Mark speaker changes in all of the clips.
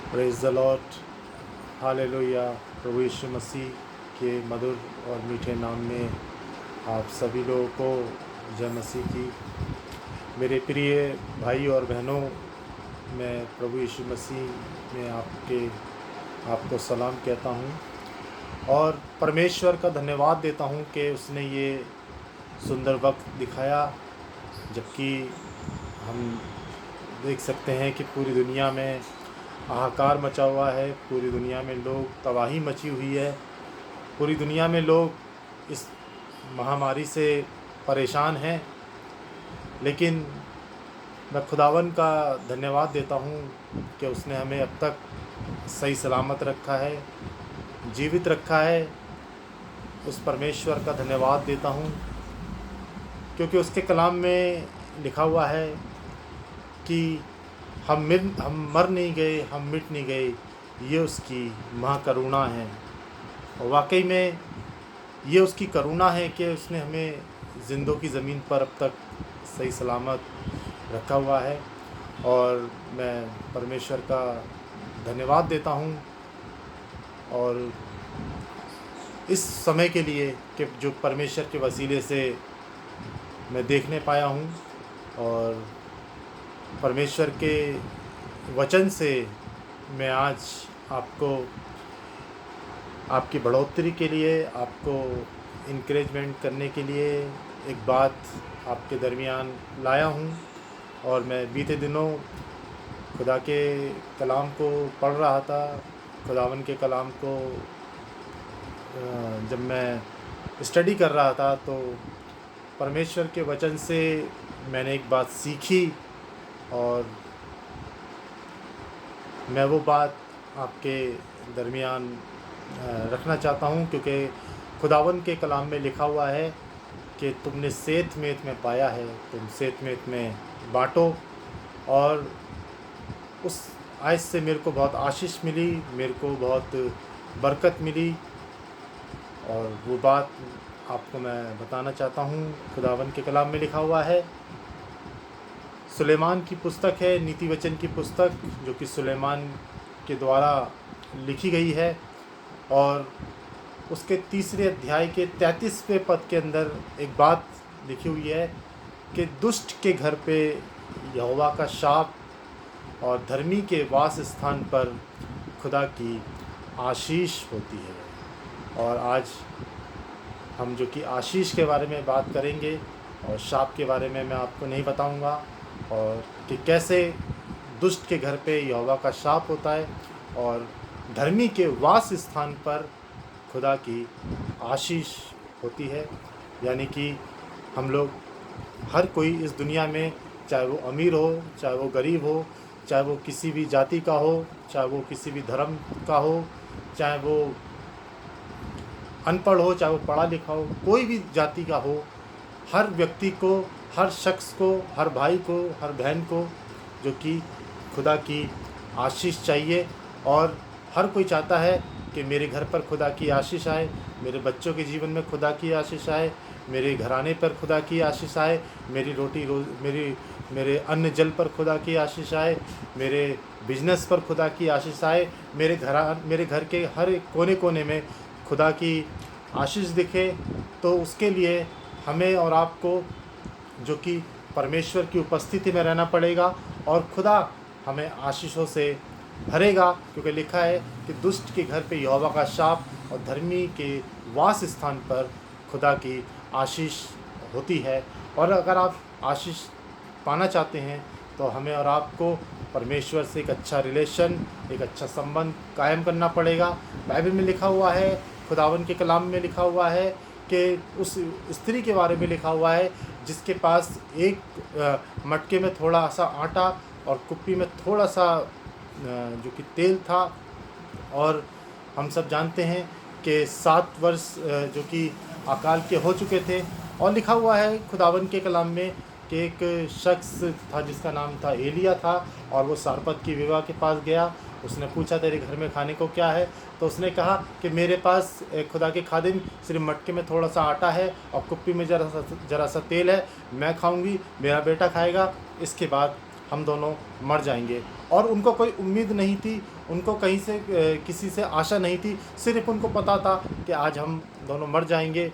Speaker 1: Praise the lord, hallelujah. प्रभु यीशु मसीह के मधुर और मीठे नाम में आप सभी लोगों को जय मसीह की। मेरे प्रिय भाई और बहनों, मैं प्रभु यीशु मसीह में आपको सलाम कहता हूँ और परमेश्वर का धन्यवाद देता हूँ कि उसने ये सुंदर वक्त दिखाया, जबकि हम देख सकते हैं कि पूरी दुनिया में हाहाकार मचा हुआ है, पूरी दुनिया में लोग तबाही मची हुई है, पूरी दुनिया में लोग इस महामारी से परेशान हैं। लेकिन मैं खुदावन का धन्यवाद देता हूँ कि उसने हमें अब तक सही सलामत रखा है, जीवित रखा है। उस परमेश्वर का धन्यवाद देता हूँ क्योंकि उसके कलाम में लिखा हुआ है कि हम मर नहीं गए, हम मिट नहीं गए, ये उसकी महाकरुणा है। और वाकई में ये उसकी करुणा है कि उसने हमें जिंदों की ज़मीन पर अब तक सही सलामत रखा हुआ है। और मैं परमेश्वर का धन्यवाद देता हूँ और इस समय के लिए कि जो परमेश्वर के वसीले से मैं देखने पाया हूँ और परमेश्वर के वचन से मैं आज आपको आपकी बढ़ोतरी के लिए, आपको इनकरेजमेंट करने के लिए एक बात आपके दरमियान लाया हूँ। और मैं बीते दिनों खुदा के कलाम को पढ़ रहा था। खुदावन के कलाम को जब मैं स्टडी कर रहा था तो परमेश्वर के वचन से मैंने एक बात सीखी और मैं वो बात आपके दरमियान रखना चाहता हूँ, क्योंकि खुदावन के कलाम में लिखा हुआ है कि तुमने सेत मेत में पाया है, तुम सेत मेत में बाँटो। और उस आयत से मेरे को बहुत आशीष मिली, मेरे को बहुत बरकत मिली और वो बात आपको मैं बताना चाहता हूँ। खुदावन के कलाम में लिखा हुआ है, सुलेमान की पुस्तक है, नीति वचन की पुस्तक, जो कि सुलेमान के द्वारा लिखी गई है। और उसके तीसरे अध्याय के 33वें पद के अंदर एक बात लिखी हुई है कि दुष्ट के घर पे यहोवा का शाप और धर्मी के वास स्थान पर खुदा की आशीष होती है। और आज हम जो कि आशीष के बारे में बात करेंगे और शाप के बारे में मैं आपको नहीं बताऊंगा, और कि कैसे दुष्ट के घर पे यहोवा का शाप होता है और धर्मी के वास स्थान पर खुदा की आशीष होती है। यानी कि हम लोग हर कोई इस दुनिया में, चाहे वो अमीर हो, चाहे वो गरीब हो, चाहे वो किसी भी जाति का हो, चाहे वो किसी भी धर्म का हो, चाहे वो अनपढ़ हो, चाहे वो पढ़ा लिखा हो, कोई भी जाति का हो, हर व्यक्ति को, हर शख्स को, हर भाई को, हर बहन को जो कि खुदा की आशीष चाहिए। और हर कोई चाहता है कि मेरे घर पर खुदा की आशीष आए, मेरे बच्चों के जीवन में खुदा की आशीष आए, मेरे घराने पर खुदा की आशीष आए, मेरे अन्न जल पर खुदा की आशीष आए, मेरे बिजनेस पर खुदा की आशीष आए, मेरे घर के हर एक कोने कोने में खुदा की आशीष दिखे। तो उसके लिए हमें और आपको जो कि परमेश्वर की उपस्थिति में रहना पड़ेगा और खुदा हमें आशीषों से भरेगा, क्योंकि लिखा है कि दुष्ट के घर पे यहोवा का शाप और धर्मी के वास स्थान पर खुदा की आशीष होती है। और अगर आप आशीष पाना चाहते हैं तो हमें और आपको परमेश्वर से एक अच्छा रिलेशन, एक अच्छा संबंध कायम करना पड़ेगा। बाइबल में लिखा हुआ है, खुदावन के कलाम में लिखा हुआ है कि उस स्त्री के बारे में लिखा हुआ है जिसके पास एक मटके में थोड़ा सा आटा और कुप्पी में थोड़ा सा जो कि तेल था। और हम सब जानते हैं कि 7 वर्ष जो कि अकाल के हो चुके थे। और लिखा हुआ है खुदावन के कलाम में कि एक शख्स था जिसका नाम था एलिया था, और वो सारपत की विवाह के पास गया। उसने पूछा तेरे घर में खाने को क्या है, तो उसने कहा कि मेरे पास खुदा के खादिम सिर्फ मटके में थोड़ा सा आटा है और कुप्पी में जरा सा तेल है, मैं खाऊंगी, मेरा बेटा खाएगा, इसके बाद हम दोनों मर जाएंगे। और उनको कोई उम्मीद नहीं थी, उनको कहीं से किसी से आशा नहीं थी, सिर्फ उनको पता था कि आज हम दोनों मर जाएंगे,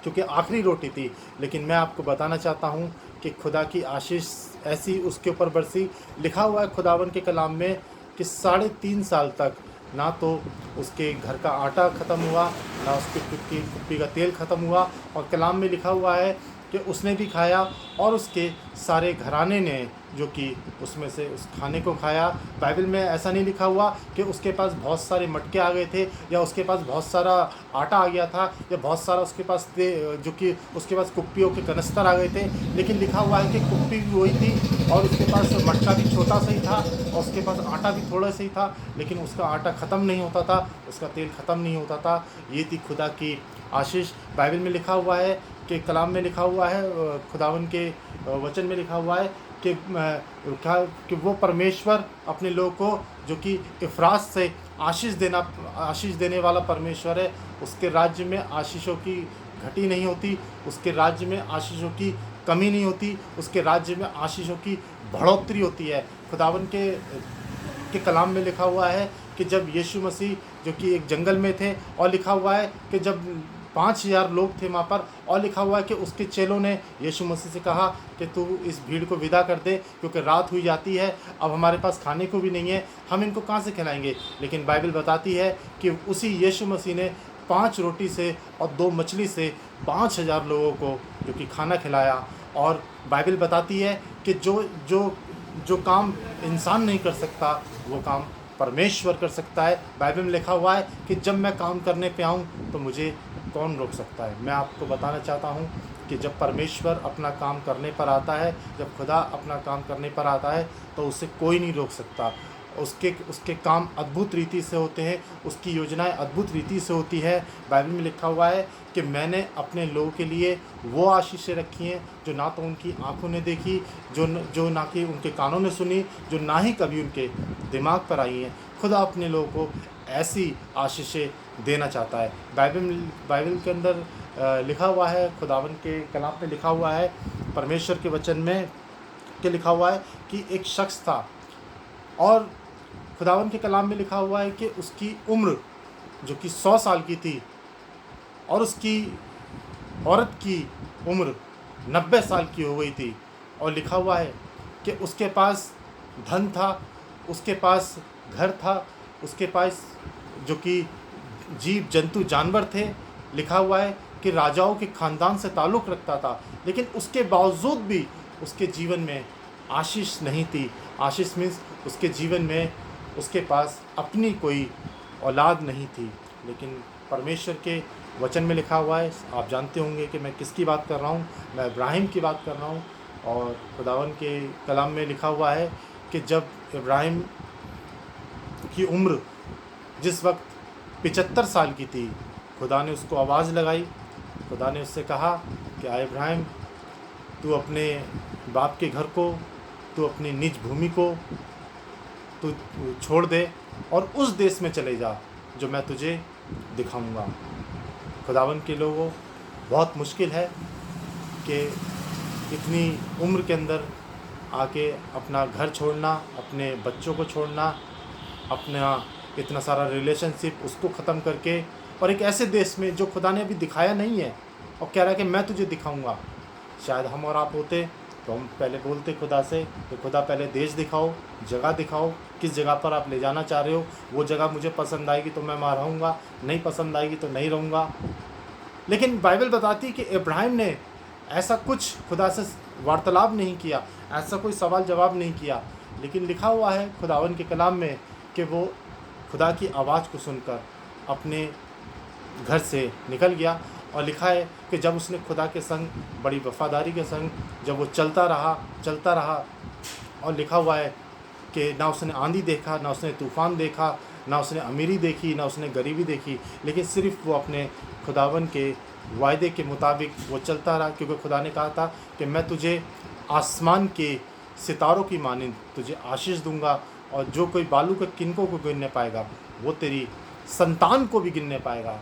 Speaker 1: क्योंकि आखिरी रोटी थी। लेकिन मैं आपको बताना चाहता हूँ कि खुदा की आशीष ऐसी उसके ऊपर बरसी। लिखा हुआ है खुदावन के कलाम में कि 3.5 साल तक ना तो उसके घर का आटा ख़त्म हुआ, ना उसकी कुप्पी का तेल ख़त्म हुआ। और कलाम में लिखा हुआ है कि उसने भी खाया और उसके सारे घराने ने जो कि उसमें से उस खाने को खाया। बाइबल में ऐसा नहीं लिखा हुआ कि उसके पास बहुत सारे मटके आ गए थे, या उसके पास बहुत सारा आटा आ गया था, या बहुत सारा उसके पास जो कि उसके पास कुप्पियों के कनस्तर आ गए थे। लेकिन लिखा हुआ है कि कुप्पी भी वही थी और उसके पास मटका भी छोटा सा ही था और उसके पास आटा भी थोड़ा सा ही था, लेकिन उसका आटा ख़त्म नहीं होता था, उसका तेल ख़त्म नहीं होता था। ये थी खुदा की आशीष। बाइबल में लिखा हुआ है कि कलाम में लिखा हुआ है, खुदावन के वचन में लिखा हुआ है कि वो परमेश्वर अपने लोगों को जो कि इफ़रात से आशीष देने वाला परमेश्वर है। उसके राज्य में आशीषों की घटी नहीं होती, उसके राज्य में आशीषों की कमी नहीं होती, उसके राज्य में आशीषों की बढ़ोतरी होती है। खुदावन के कलाम में लिखा हुआ है कि जब यीशु मसीह जो कि एक जंगल में थे, और लिखा हुआ है कि जब 5,000 लोग थे वहाँ पर, और लिखा हुआ है कि उसके चेलों ने यीशु मसीह से कहा कि तू इस भीड़ को विदा कर दे, क्योंकि रात हुई जाती है, अब हमारे पास खाने को भी नहीं है, हम इनको कहाँ से खिलाएंगे। लेकिन बाइबल बताती है कि उसी यीशु मसीह ने 5 रोटी से और 2 मछली से 5,000 लोगों को जो कि खाना खिलाया। और बाइबल बताती है कि जो काम इंसान नहीं कर सकता, वो काम परमेश्वर कर सकता है। बाइबल में लिखा हुआ है कि जब मैं काम करने पे आऊँ तो मुझे कौन रोक सकता है। मैं आपको बताना चाहता हूँ कि जब परमेश्वर अपना काम करने पर आता है, जब खुदा अपना काम करने पर आता है, तो उसे कोई नहीं रोक सकता। उसके काम अद्भुत रीति से होते हैं, उसकी योजनाएं अद्भुत रीति से होती है। बाइबल में लिखा हुआ है कि मैंने अपने लोगों के लिए वो आशीषें रखी हैं जो ना तो उनकी आंखों ने देखी, जो ना कि उनके कानों ने सुनी, जो ना ही कभी उनके दिमाग पर आई हैं। खुदा अपने लोगों को ऐसी आशीषें देना चाहता है। बाइबल के अंदर लिखा हुआ है, खुदावन के कलाम में लिखा हुआ है, परमेश्वर के वचन में के लिखा हुआ है कि एक शख्स था, और खुदावन के कलाम में लिखा हुआ है कि उसकी उम्र जो कि 100 साल की थी, और उसकी औरत की उम्र 90 साल की हो गई थी। और लिखा हुआ है कि उसके पास धन था, उसके पास घर था, उसके पास जो कि जीव जंतु जानवर थे। लिखा हुआ है कि राजाओं के ख़ानदान से ताल्लुक़ रखता था, लेकिन उसके बावजूद भी उसके जीवन में आशीष नहीं थी। आशीष मीन्स उसके जीवन में उसके पास अपनी कोई औलाद नहीं थी। लेकिन परमेश्वर के वचन में लिखा हुआ है, आप जानते होंगे कि मैं किसकी बात कर रहा हूँ, मैं इब्राहिम की बात कर रहा हूँ। और खुदावन के कलाम में लिखा हुआ है कि जब इब्राहिम की उम्र जिस वक्त 75 साल की थी, खुदा ने उसको आवाज़ लगाई। खुदा ने उससे कहा कि आ इब्राहिम, तू अपने बाप के घर को, तू अपनी निज भूमि को तू छोड़ दे और उस देश में चले जा जो मैं तुझे दिखाऊंगा। खुदावन के लोगों, बहुत मुश्किल है कि इतनी उम्र के अंदर आके अपना घर छोड़ना, अपने बच्चों को छोड़ना, अपना इतना सारा रिलेशनशिप उसको ख़त्म करके, और एक ऐसे देश में जो खुदा ने अभी दिखाया नहीं है, और कह रहा है कि मैं तुझे दिखाऊंगा। शायद हम और आप होते तो हम पहले बोलते खुदा से कि खुदा पहले देश दिखाओ, जगह दिखाओ, किस जगह पर आप ले जाना चाह रहे हो, वो जगह मुझे पसंद आएगी तो मैं वहाँ रहूँगा, नहीं पसंद आएगी तो नहीं रहूँगा। लेकिन बाइबल बताती है कि इब्राहिम ने ऐसा कुछ खुदा से वार्तालाप नहीं किया, ऐसा कोई सवाल जवाब नहीं किया। लेकिन लिखा हुआ है खुदावन के कलाम में कि वो खुदा की आवाज़ को सुनकर अपने घर से निकल गया। और लिखा है कि जब उसने खुदा के संग बड़ी वफ़ादारी के संग जब वो चलता रहा, और लिखा हुआ है कि ना उसने आंधी देखा, ना उसने तूफ़ान देखा, ना उसने अमीरी देखी, ना उसने गरीबी देखी, लेकिन सिर्फ़ वो अपने खुदावन के वायदे के मुताबिक वो चलता रहा। क्योंकि खुदा ने कहा था कि मैं तुझे आसमान के सितारों की मानिंद तुझे आशीष दूंगा, और जो कोई बालू के किनकों को गिनने पाएगा वो तेरी संतान को भी गिनने पाएगा।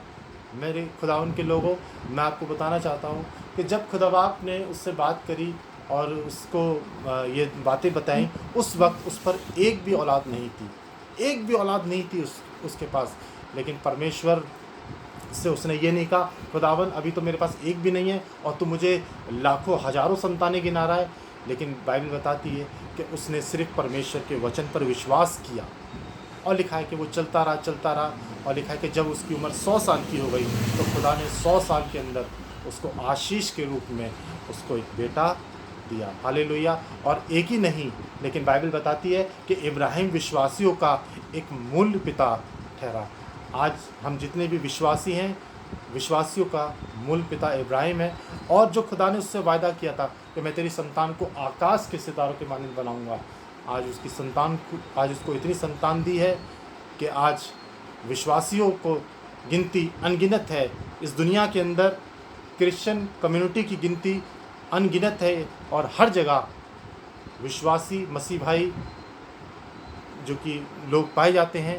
Speaker 1: मेरे खुदावन के लोगों, मैं आपको बताना चाहता हूँ कि जब खुदा बाप ने उससे बात करी और उसको ये बातें बताईं, उस वक्त उस पर एक भी औलाद नहीं थी, एक भी औलाद नहीं थी उसके पास। लेकिन परमेश्वर से उसने ये नहीं कहा, खुदावन अभी तो मेरे पास एक भी नहीं है और तू मुझे लाखों हजारों संतानें गिना रहा है। लेकिन बाइबल बताती है कि उसने सिर्फ परमेश्वर के वचन पर विश्वास किया, और लिखा है कि वो चलता रहा, और लिखा है कि जब उसकी उम्र 100 साल की हो गई तो खुदा ने 100 साल के अंदर उसको आशीष के रूप में उसको एक बेटा दिया। हालेलुया। और एक ही नहीं, लेकिन बाइबल बताती है कि इब्राहिम विश्वासियों का एक मूल पिता ठहरा। आज हम जितने भी विश्वासी हैं, विश्वासियों का मूल पिता इब्राहिम है। और जो खुदा ने उससे वायदा किया था कि मैं तेरी संतान को आकाश के सितारों के मानंद बनाऊंगा, आज उसकी संतान को, आज उसको इतनी संतान दी है कि आज विश्वासियों को गिनती अनगिनत है। इस दुनिया के अंदर क्रिश्चियन कम्युनिटी की गिनती अनगिनत है, और हर जगह विश्वासी मसीह भाई जो कि लोग पाए जाते हैं।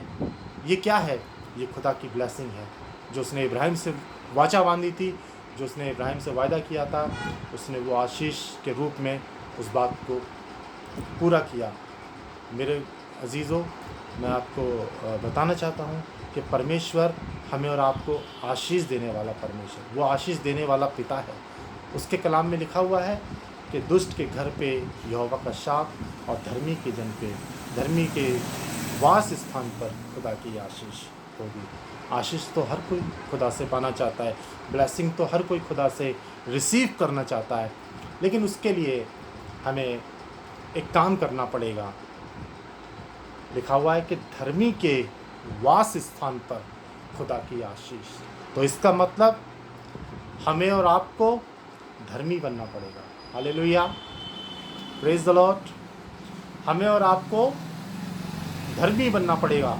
Speaker 1: ये क्या है? ये खुदा की ब्लेसिंग है, जो उसने इब्राहिम से वाचा बांधी थी, जो उसने इब्राहिम से वायदा किया था, उसने वो आशीष के रूप में उस बात को पूरा किया। मेरे अजीज़ों, मैं आपको बताना चाहता हूँ कि परमेश्वर हमें और आपको आशीष देने वाला परमेश्वर, वो आशीष देने वाला पिता है। उसके कलाम में लिखा हुआ है कि दुष्ट के घर पे यहोवा का शाप, और धर्मी के जन पे, धर्मी के वास स्थान पर खुदा की आशीष होगी। आशीष तो हर कोई खुदा से पाना चाहता है, ब्लेसिंग तो हर कोई खुदा से रिसीव करना चाहता है, लेकिन उसके लिए हमें एक काम करना पड़ेगा। लिखा हुआ है कि धर्मी के वास स्थान पर खुदा की आशीष। तो इसका मतलब हमें और आपको धर्मी बनना पड़ेगा। Hallelujah, praise the Lord. हमें और आपको धर्मी बनना पड़ेगा।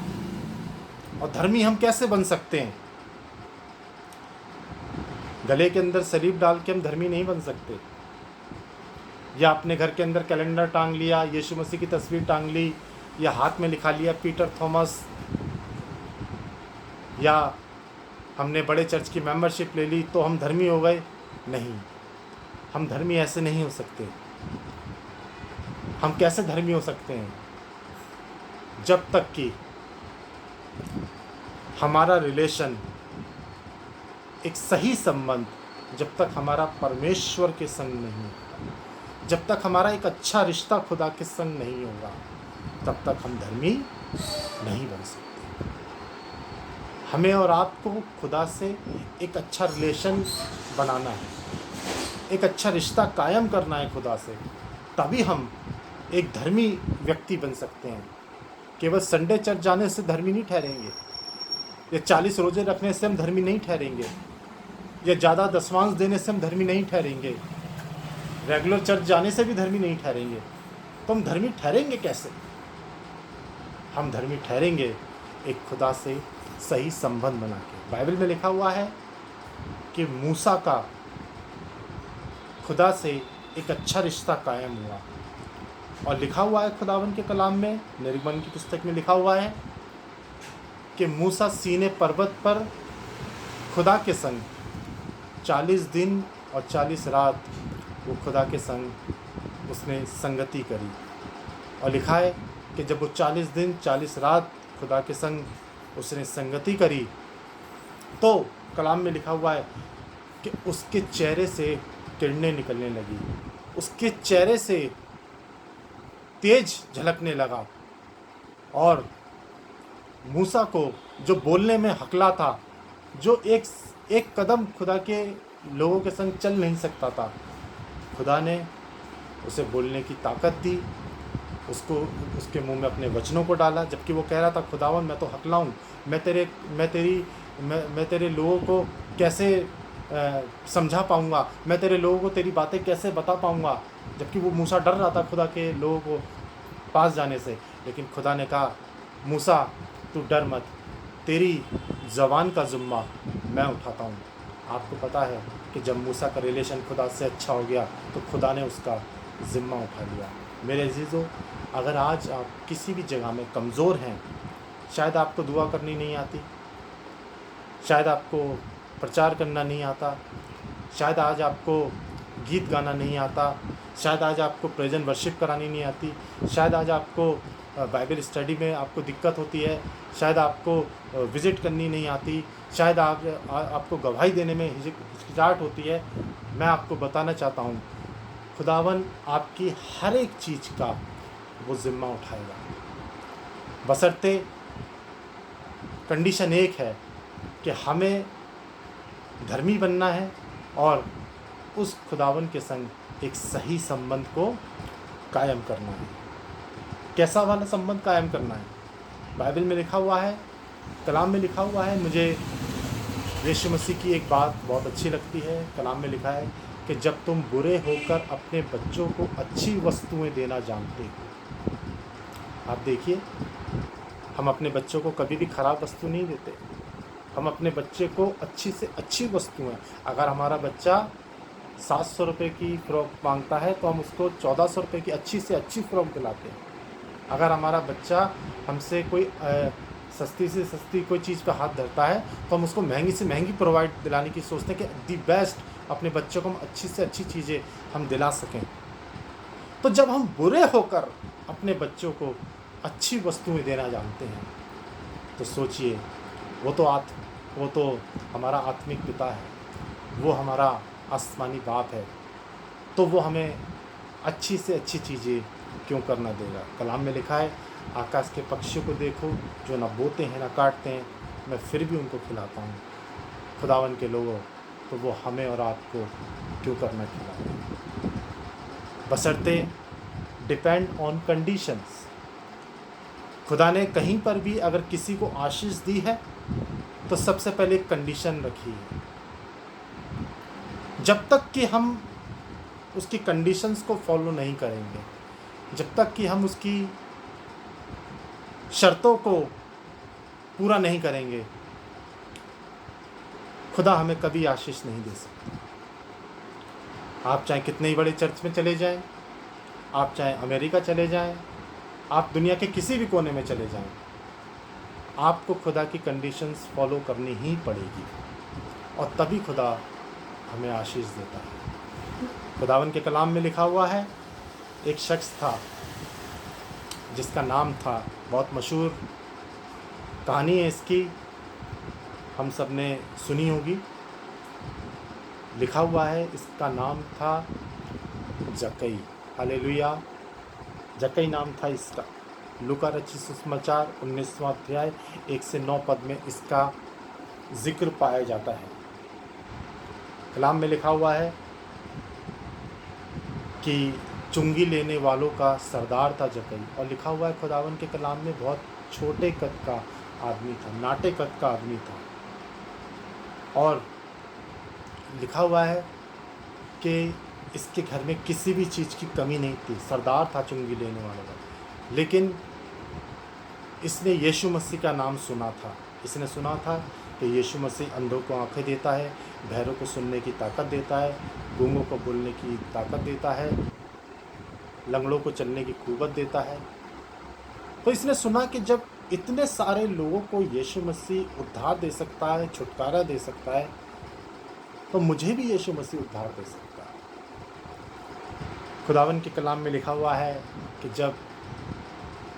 Speaker 1: और धर्मी हम कैसे बन सकते हैं? गले के अंदर सलीब डाल के हम धर्मी नहीं बन सकते, या अपने घर के अंदर कैलेंडर टांग लिया, यीशु मसीह की तस्वीर टांग ली, या हाथ में लिखा लिया पीटर थॉमस, या हमने बड़े चर्च की मेंबरशिप ले ली तो हम धर्मी हो गए। नहीं, हम धर्मी ऐसे नहीं हो सकते। हम कैसे धर्मी हो सकते हैं? जब तक कि हमारा रिलेशन, एक सही संबंध, जब तक हमारा परमेश्वर के संग नहीं, जब तक हमारा एक अच्छा रिश्ता खुदा के संग नहीं होगा, तब तक हम धर्मी नहीं बन सकते। हमें और आपको खुदा से एक अच्छा रिलेशन बनाना है, एक अच्छा रिश्ता कायम करना है खुदा से, तभी हम एक धर्मी व्यक्ति बन सकते हैं। केवल संडे चर्च जाने से धर्मी नहीं ठहरेंगे, या 40 रोजे रखने से हम धर्मी नहीं ठहरेंगे, या ज़्यादा दशमांश देने से हम धर्मी नहीं ठहरेंगे, रेगुलर चर्च जाने से भी धर्मी नहीं ठहरेंगे। तो हम धर्मी ठहरेंगे कैसे? हम धर्मी ठहरेंगे एक खुदा से सही संबंध बना के। बाइबल में लिखा हुआ है कि मूसा का खुदा से एक अच्छा रिश्ता कायम हुआ, और लिखा हुआ है खुदावन के कलाम में, निर्गमन की पुस्तक में लिखा हुआ है कि मूसा सीने पर्वत पर खुदा के संग 40 दिन और 40 रात वो खुदा के संग उसने संगति करी। और लिखा है कि जब वो 40 दिन 40 रात खुदा के संग उसने संगति करी, तो कलाम में लिखा हुआ है कि उसके चेहरे से किरणें निकलने लगी, उसके चेहरे से तेज झलकने लगा, और मूसा को जो बोलने में हकला था, जो एक कदम खुदा के लोगों के संग चल नहीं सकता था, खुदा ने उसे बोलने की ताकत दी, उसको उसके मुंह में अपने वचनों को डाला। जबकि वो कह रहा था, खुदावन मैं तो हकलाऊँ, मैं तेरे लोगों को कैसे समझा पाऊँगा, मैं तेरे लोगों को तेरी बातें कैसे बता पाऊँगा। जबकि वो मूसा डर रहा था खुदा के लोगों को पास जाने से। लेकिन खुदा ने कहा, मूसा तू डर मत, तेरी ज़बान का ज़िम्मा मैं उठाता हूँ। आपको पता है कि जब मूसा का रिलेशन खुदा से अच्छा हो गया तो खुदा ने उसका ज़िम्मा उठा लिया। मेरे अजीज़ों, अगर आज आप किसी भी जगह में कमज़ोर हैं, शायद आपको दुआ करनी नहीं आती, शायद आपको प्रचार करना नहीं आता, शायद आज आपको गीत गाना नहीं आता, शायद आज आपको प्रेजेंट वर्शिप करानी नहीं आती, शायद आज आपको बाइबल स्टडी में आपको दिक्कत होती है, शायद आपको विज़िट करनी नहीं आती, शायद आपको गवाही देने में हिचकिचाहट होती है। मैं आपको बताना चाहता हूँ, खुदावन आपकी हर एक चीज़ का वो ज़िम्मा उठाएगा, बशर्ते कंडीशन एक है कि हमें धर्मी बनना है और उस खुदावन के संग एक सही संबंध को कायम करना है। कैसा वाला संबंध कायम करना है? बाइबल में लिखा हुआ है, कलाम में लिखा हुआ है। मुझे यीशु मसीह की एक बात बहुत अच्छी लगती है। कलाम में लिखा है कि जब तुम बुरे होकर अपने बच्चों को अच्छी वस्तुएं देना जानते हो। आप देखिए, हम अपने बच्चों को कभी भी ख़राब वस्तु नहीं देते। हम अपने बच्चे को अच्छी से अच्छी वस्तुएं, अगर हमारा बच्चा 700 रुपये की फ़्रॉक मांगता है तो हम उसको 1400 रुपये की अच्छी से अच्छी फ़्रॉक दिलाते हैं। अगर हमारा बच्चा हमसे कोई सस्ती से सस्ती कोई चीज़ पे हाथ धरता है तो हम उसको महंगी से महंगी प्रोवाइड दिलाने की सोचते हैं कि दी बेस्ट अपने बच्चों को हम अच्छी से अच्छी चीज़ें हम दिला सकें। तो जब हम बुरे होकर अपने बच्चों को अच्छी वस्तुएं देना जानते हैं तो सोचिए, वो तो हमारा आत्मिक पिता है, वो हमारा आसमानी बाप है, तो वो हमें अच्छी से अच्छी चीज़ें क्यों करना देगा। कलाम में लिखा है, आकाश के पक्षियों को देखो, जो ना बोते हैं ना काटते हैं, मैं फिर भी उनको खिलाता हूँ। खुदावन के लोगों, तो वो हमें और आपको क्यों करना खिलाए? बशर्ते डिपेंड ऑन कंडीशंस। खुदा ने कहीं पर भी अगर किसी को आशीष दी है तो सबसे पहले एक कंडीशन रखी है। जब तक कि हम उसकी कंडीशंस को फॉलो नहीं करेंगे, जब तक कि हम उसकी शर्तों को पूरा नहीं करेंगे, खुदा हमें कभी आशीष नहीं दे सकता। आप चाहे कितने ही बड़े चर्च में चले जाएं, आप चाहे अमेरिका चले जाएं, आप दुनिया के किसी भी कोने में चले जाएं, आपको खुदा की कंडीशंस फॉलो करनी ही पड़ेगी और तभी खुदा हमें आशीष देता है। खुदावन के कलाम में लिखा हुआ है, एक शख्स था जिसका नाम था, बहुत मशहूर कहानी है इसकी, हम सब ने सुनी होगी। लिखा हुआ है, इसका नाम था जक्कई। हालेलुया, जक्कई नाम था इसका। लूका रचित सुसमाचार 19वां अध्याय 1 से 9 पद में इसका जिक्र पाया जाता है। कलाम में लिखा हुआ है कि चुंगी लेने वालों का सरदार था जक्कई, और लिखा हुआ है खुदावन के कलाम में बहुत छोटे कद का आदमी था, नाटे कद का आदमी था, और लिखा हुआ है कि इसके घर में किसी भी चीज़ की कमी नहीं थी। सरदार था चुंगी लेने वाला का, लेकिन इसने यीशु मसीह का नाम सुना था। इसने सुना था कि यीशु मसीह अंधों को आंखें देता है, बहरों को सुनने की ताकत देता है, गूंगों को बोलने की ताकत देता है, लंगड़ों को चलने की कुव्वत देता है। तो इसने सुना कि जब इतने सारे लोगों को यीशु मसीह उद्धार दे सकता है, छुटकारा दे सकता है, तो मुझे भी यीशु मसीह उद्धार दे सकता है। खुदावन के कलाम में लिखा हुआ है कि जब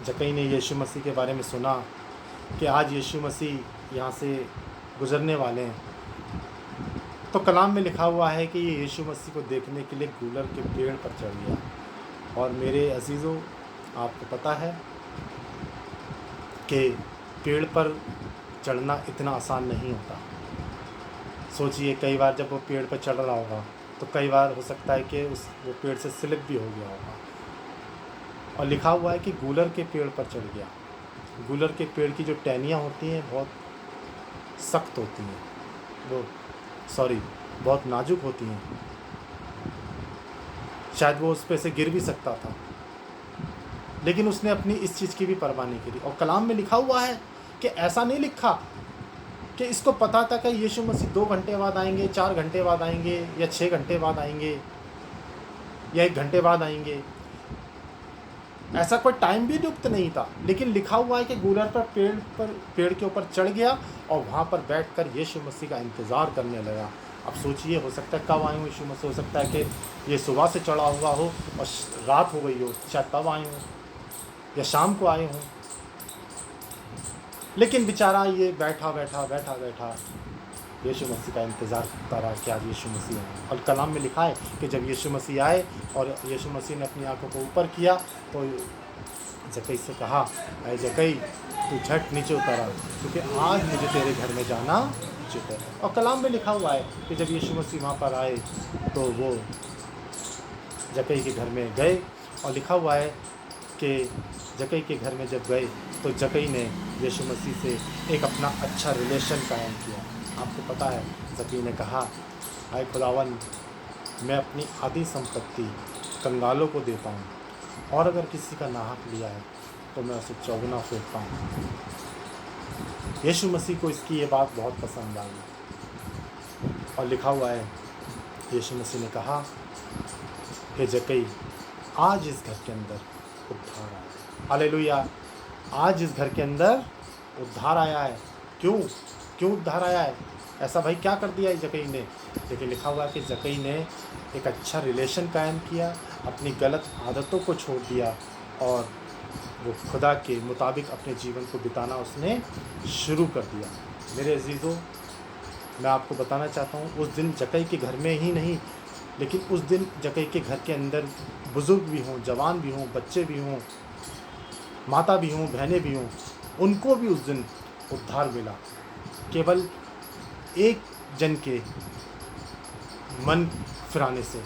Speaker 1: जक्कई ने यीशु मसीह के बारे में सुना कि आज यीशु मसीह यहाँ से गुज़रने वाले हैं, तो कलाम में लिखा हुआ है कि ये यीशु मसीह को देखने के लिए गूलर के पेड़ पर चढ़ गया। और मेरे अजीज़ों, आपको पता है कि पेड़ पर चढ़ना इतना आसान नहीं होता। सोचिए, कई बार जब वो पेड़ पर चढ़ रहा होगा तो कई बार हो सकता है कि वो पेड़ से स्लिप भी हो गया होगा। और लिखा हुआ है कि गूलर के पेड़ पर चढ़ गया। गूलर के पेड़ की जो टहनियाँ होती हैं बहुत सख्त होती हैं, बहुत नाजुक होती हैं, शायद वो उस पे से गिर भी सकता था, लेकिन उसने अपनी इस चीज़ की भी परवाह नहीं करी। और कलाम में लिखा हुआ है कि ऐसा नहीं लिखा कि इसको पता था कि यीशु मसीह 2 घंटे बाद आएंगे, 4 घंटे बाद आएंगे, या 6 घंटे बाद आएंगे, या 1 घंटे बाद आएंगे। ऐसा कोई टाइम भी नियुक्त नहीं था, लेकिन लिखा हुआ है कि गूलर पर पेड़ के ऊपर चढ़ गया और वहाँ पर बैठकर यीशु मसीह का इंतज़ार करने लगा। अब सोचिए, हो सकता है कब आए हूँ यीशु मसीह, हो सकता है कि ये सुबह से चढ़ा हुआ हो और रात हो गई हो, शायद तब आए हूँ या शाम को आए हूँ। लेकिन बेचारा ये बैठा बैठा यीशु मसीह का इंतज़ार करता रहा कि आज यीशु मसीह आए। और कलाम में लिखा है कि जब यीशु मसीह आए और यीशु मसीह ने अपनी आंखों को ऊपर किया तो जक्कई से कहा, अरे जक्कई तू झट नीचे उतरा, क्योंकि आज मुझे तेरे घर में जाना उचित है। और कलाम में लिखा हुआ है कि जब यीशु मसीह वहाँ पर आए तो वो जक्कई के घर में गए, और लिखा हुआ है कि जक्कई के घर में जब गए तो जक्कई ने यीशु मसीह से एक अपना अच्छा रिलेशन कायम किया। आपको पता है, जक्कई ने कहा, हाय खुदावन, मैं अपनी आधी संपत्ति कंगालों को देता हूँ, और अगर किसी का नाहक लिया है तो मैं उसे चौगुना फेंकता हूँ। यीशु मसीह को इसकी ये बात बहुत पसंद आई, और लिखा हुआ है यीशु मसीह ने कहा, हे जक्कई, आज इस घर के अंदर उद्धार आया है। हालेलुया, आज इस घर के अंदर उद्धार आया है। क्यों उद्धार आया है? ऐसा भाई क्या कर दिया है जक्कई ने? लेकिन लिखा हुआ है कि जक्कई ने एक अच्छा रिलेशन कायम किया, अपनी गलत आदतों को छोड़ दिया, और वो खुदा के मुताबिक अपने जीवन को बिताना उसने शुरू कर दिया। मेरे अजीज़ों, मैं आपको बताना चाहता हूँ, उस दिन जक्कई के घर में ही नहीं, लेकिन उस दिन जक्कई के घर के अंदर बुज़ुर्ग भी हों, जवान भी हों, बच्चे भी हों, माता भी हों, बहनें भी हों, उनको भी उस दिन उद्धार मिला। केवल एक जन के मन फिराने से,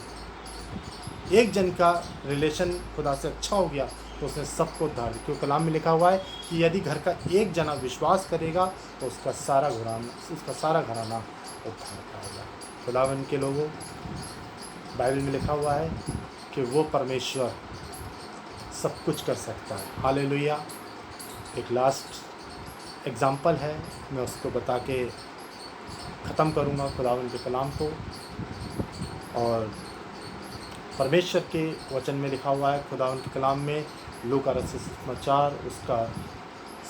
Speaker 1: एक जन का रिलेशन खुदा से अच्छा हो गया तो उसने सबको उद्धार दिया। क्योंकि कलाम में लिखा हुआ है कि यदि घर का एक जना विश्वास करेगा तो उसका सारा घराना उद्धार पाएगा। खुदावन के लोगों, बाइबल में लिखा हुआ है कि वो परमेश्वर सब कुछ कर सकता है। हालेलुया। एक लास्ट एग्ज़ाम्पल है, मैं उसको बता के ख़त्म करूँगा खुदावन के कलाम को। और परमेश्वर के वचन में लिखा हुआ है खुदावन के कलाम में, लूका रचित सुसमाचार उसका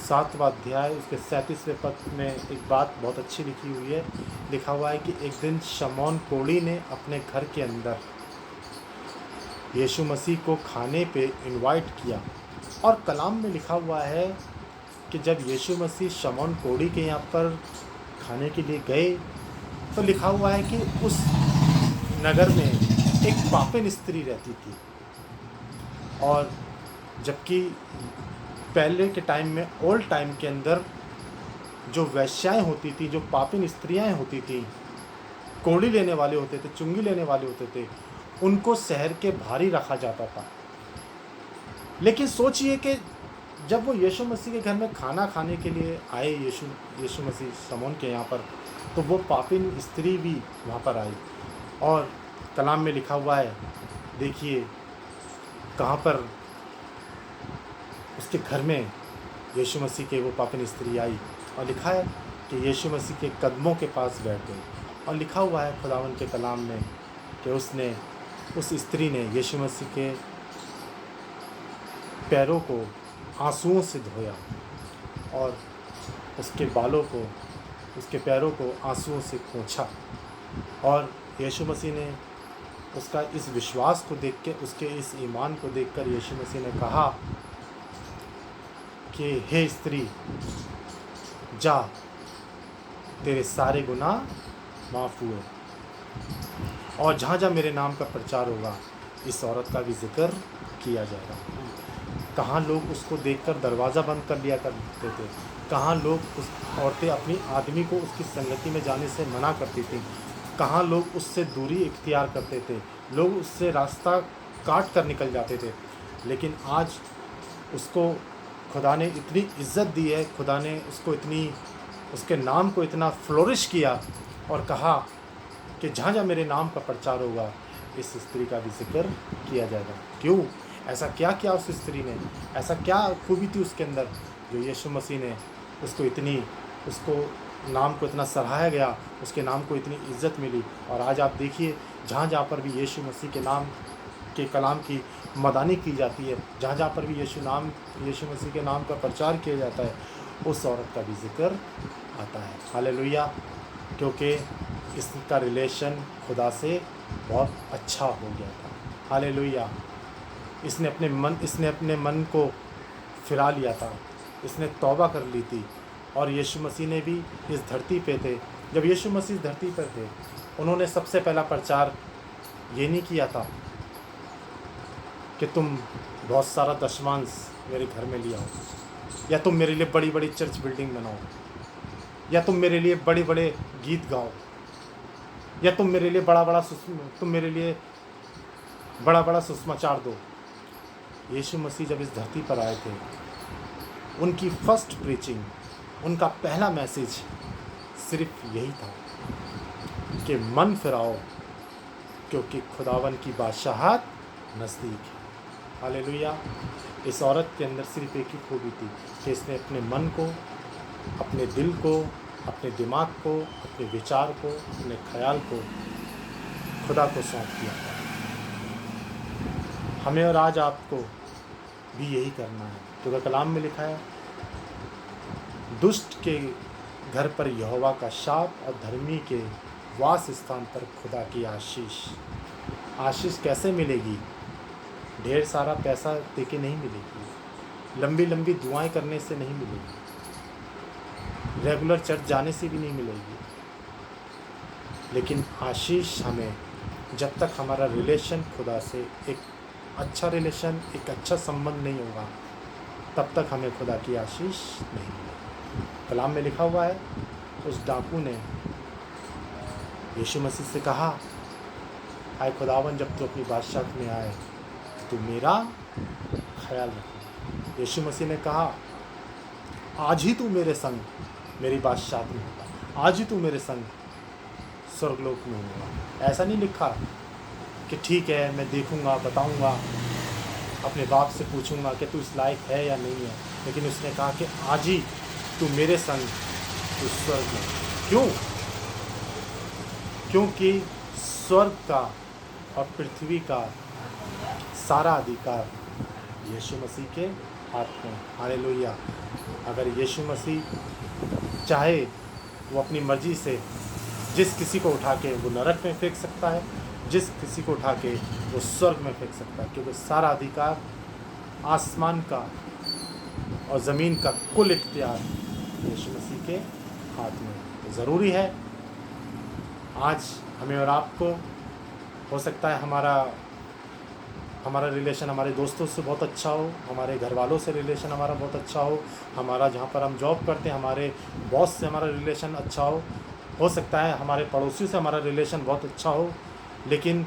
Speaker 1: 7वां अध्याय उसके 37वें पद में एक बात बहुत अच्छी लिखी हुई है। लिखा हुआ है कि एक दिन शमौन कोढ़ी ने अपने घर के अंदर यीशु मसीह को खाने पे इनवाइट किया। और कलाम में लिखा हुआ है कि जब यीशु मसीह शमौन कोढ़ी के यहाँ पर खाने के लिए गए तो लिखा हुआ है कि उस नगर में एक पापिन स्त्री रहती थी, और जबकि पहले के टाइम में, ओल्ड टाइम के अंदर जो वैश्याएँ होती थी, जो पापिन स्त्रियाँ होती थी, कोढ़ी लेने वाले होते थे, चुंगी लेने वाले होते थे, उनको शहर के भारी रखा जाता था। लेकिन सोचिए कि जब वो यीशु मसीह के घर में खाना खाने के लिए आए, यीशु मसीह शमौन के यहाँ पर, तो वो पापिन स्त्री भी वहाँ पर आई। और कलाम में लिखा हुआ है, देखिए कहाँ पर उसके घर में यीशु मसीह के वो पापिन स्त्री आई, और लिखा है कि यीशु मसीह के कदमों के पास बैठ गई। और लिखा हुआ है खुदावन के कलाम में कि उस स्त्री ने यीशु मसीह के पैरों को आंसुओं से धोया, और उसके पैरों को आंसुओं से पोंछा। और यीशु मसीह ने उसका इस विश्वास को देख के, उसके इस ईमान को देखकर यीशु मसीह ने कहा कि हे स्त्री, जा, तेरे सारे गुनाह माफ़ हुए। और जहाँ जहाँ मेरे नाम का प्रचार होगा, इस औरत का भी जिक्र किया जाएगा। कहाँ लोग उसको देखकर दरवाज़ा बंद कर लिया करते थे, कहाँ लोग उस औरतें अपनी आदमी को उसकी संगति में जाने से मना करती थी, कहाँ लोग उससे दूरी इख्तियार करते थे, लोग उससे रास्ता काट कर निकल जाते थे। लेकिन आज उसको खुदा ने इतनी इज़्ज़त दी है, खुदा ने उसके नाम को इतना फ्लोरिश किया, और कहा कि जहाँ जहाँ मेरे नाम का प्रचार होगा, इस स्त्री का भी जिक्र किया जाएगा। क्यों? ऐसा क्या किया उस स्त्री ने? ऐसा क्या खूबी थी उसके अंदर जो यीशु मसीह ने उसको नाम को इतना सराहाया गया, उसके नाम को इतनी इज़्ज़त मिली। और आज आप देखिए, जहाँ जहाँ पर भी यीशु मसीह के नाम के कलाम की मदानी की जाती है, जहाँ जहाँ पर भी यीशु मसीह के नाम का प्रचार किया जाता है, उस औरत का भी जिक्र आता है। हालेलुया। क्योंकि इसका रिलेशन खुदा से बहुत अच्छा हो गया था। हालेलुया। इसने अपने मन को फिरा लिया था, इसने तौबा कर ली थी। और यीशु मसीह ने भी इस धरती पे थे, जब यीशु मसीह इस धरती पर थे, उन्होंने सबसे पहला प्रचार ये नहीं किया था कि तुम बहुत सारा दशमांश मेरे घर में ले आओ, या तुम मेरे लिए बड़ी बड़ी चर्च बिल्डिंग बनाओ, या तुम मेरे लिए बड़े बड़े गीत गाओ, या तुम मेरे लिए बड़ा बड़ा सुसमाचार दो। यीशु मसीह जब इस धरती पर आए थे, उनकी फर्स्ट प्रीचिंग, उनका पहला मैसेज सिर्फ यही था कि मन फिराओ, क्योंकि खुदावन की बादशाहत नज़दीक है। हालेलुया। इस औरत के अंदर सिर्फ एक ही खूबी थी कि इसने अपने मन को, अपने दिल को, अपने दिमाग को, अपने विचार को, अपने ख्याल को खुदा को सौंप दिया था। हमें और आज आपको भी यही करना है, क्योंकि कलाम में लिखा है, दुष्ट के घर पर यहोवा का शाप और धर्मी के वास स्थान पर खुदा की आशीष। आशीष कैसे मिलेगी? ढेर सारा पैसा देके नहीं मिलेगी, लंबी लंबी दुआएं करने से नहीं मिलेगी, रेगुलर चर्च जाने से भी नहीं मिलेगी। लेकिन आशीष हमें, जब तक हमारा रिलेशन खुदा से एक अच्छा रिलेशन, एक अच्छा संबंध नहीं होगा, तब तक हमें खुदा की आशीष नहीं मिलेगी। कलाम में लिखा हुआ है, उस डाकू ने यीशु मसीह से कहा, आए खुदावन, जब तू अपनी बादशाह में आए तो मेरा ख्याल रख। यीशु मसीह ने कहा, आज ही तू मेरे संग मेरी बादशाह में होगा, आज ही तू मेरे संग स्वर्गलोक में होगा। ऐसा नहीं लिखा कि ठीक है मैं देखूंगा, बताऊंगा, अपने बाप से पूछूंगा कि तू इस लायक है या नहीं है, लेकिन उसने कहा कि आज ही तू मेरे संग तू स्वर्ग में। क्यों? क्योंकि स्वर्ग का और पृथ्वी का सारा अधिकार यीशु मसीह के हाथ में। हालेलुया। अगर यीशु मसीह चाहे, वो अपनी मर्जी से जिस किसी को उठा के वो नरक में फेंक सकता है, जिस किसी को उठा के वो स्वर्ग में फेंक सकता है, क्योंकि सारा अधिकार आसमान का और ज़मीन का कुल इख्तियार यीशु मसीह के हाथ में। तो ज़रूरी है आज हमें और आपको, हो सकता है हमारा रिलेशन हमारे दोस्तों से बहुत अच्छा हो, हमारे घर वालों से रिलेशन हमारा बहुत अच्छा हो जहाँ पर हम जॉब करते हैं हमारे बॉस से हमारा रिलेशन अच्छा हो सकता है हमारे पड़ोसियों से हमारा रिलेशन बहुत अच्छा हो, लेकिन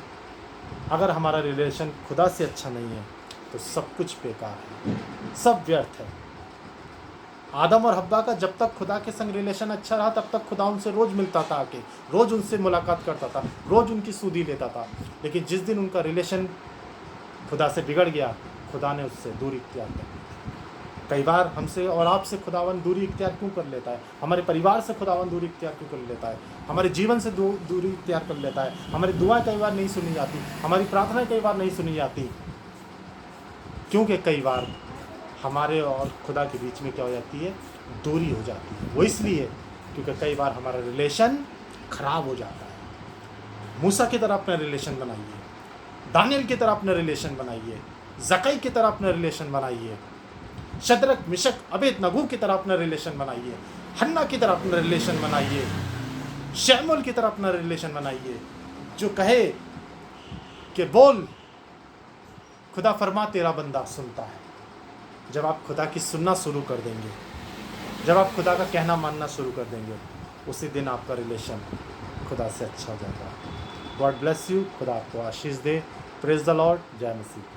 Speaker 1: अगर हमारा रिलेशन खुदा से अच्छा नहीं है तो सब कुछ बेकार है, सब व्यर्थ है। आदम और हब्बा का जब तक खुदा के संग रिलेशन अच्छा रहा, तब तक खुदा उनसे रोज़ मिलता था, आके रोज़ उनसे मुलाकात करता था, रोज़ उनकी सूदी लेता था। लेकिन जिस दिन उनका रिलेशन खुदा से बिगड़ गया, खुदा ने उससे दूरी इख्तियार कर ली। कई बार हमसे और आपसे खुदावन दूरी इख्तियार क्यों कर लेता है? हमारे परिवार से खुदावन दूरी इख्तियार क्यों कर लेता है? हमारे जीवन से दूरी इख्तियार कर लेता है। हमारी दुआएं कई बार नहीं सुनी जाती, हमारी प्रार्थनाएं कई बार नहीं सुनी जाती, क्योंकि कई बार हमारे और खुदा के बीच में क्या हो जाती है? दूरी हो जाती है। वो इसलिए क्योंकि कई बार हमारा रिलेशन खराब हो जाता है। मूसा की तरह अपना रिलेशन बनाइए, दानियल की तरह अपना रिलेशन बनाइए, ज़कई की तरह अपना रिलेशन बनाइए, शद्रक मिशक अबेदनगो की तरह अपना रिलेशन बनाइए, हन्ना की तरह अपना रिलेशन बनाइए, शैमुएल की तरह अपना रिलेशन बनाइए, जो कहे कि बोल, खुदा फरमा तेरा बंदा सुनता है। जब आप खुदा की सुनना शुरू कर देंगे, जब आप खुदा का कहना मानना शुरू कर देंगे, उसी दिन आपका रिलेशन खुदा से अच्छा हो जाएगा। God bless you. खुदा आपको आशीष दे। Praise the lord. जय मसीह।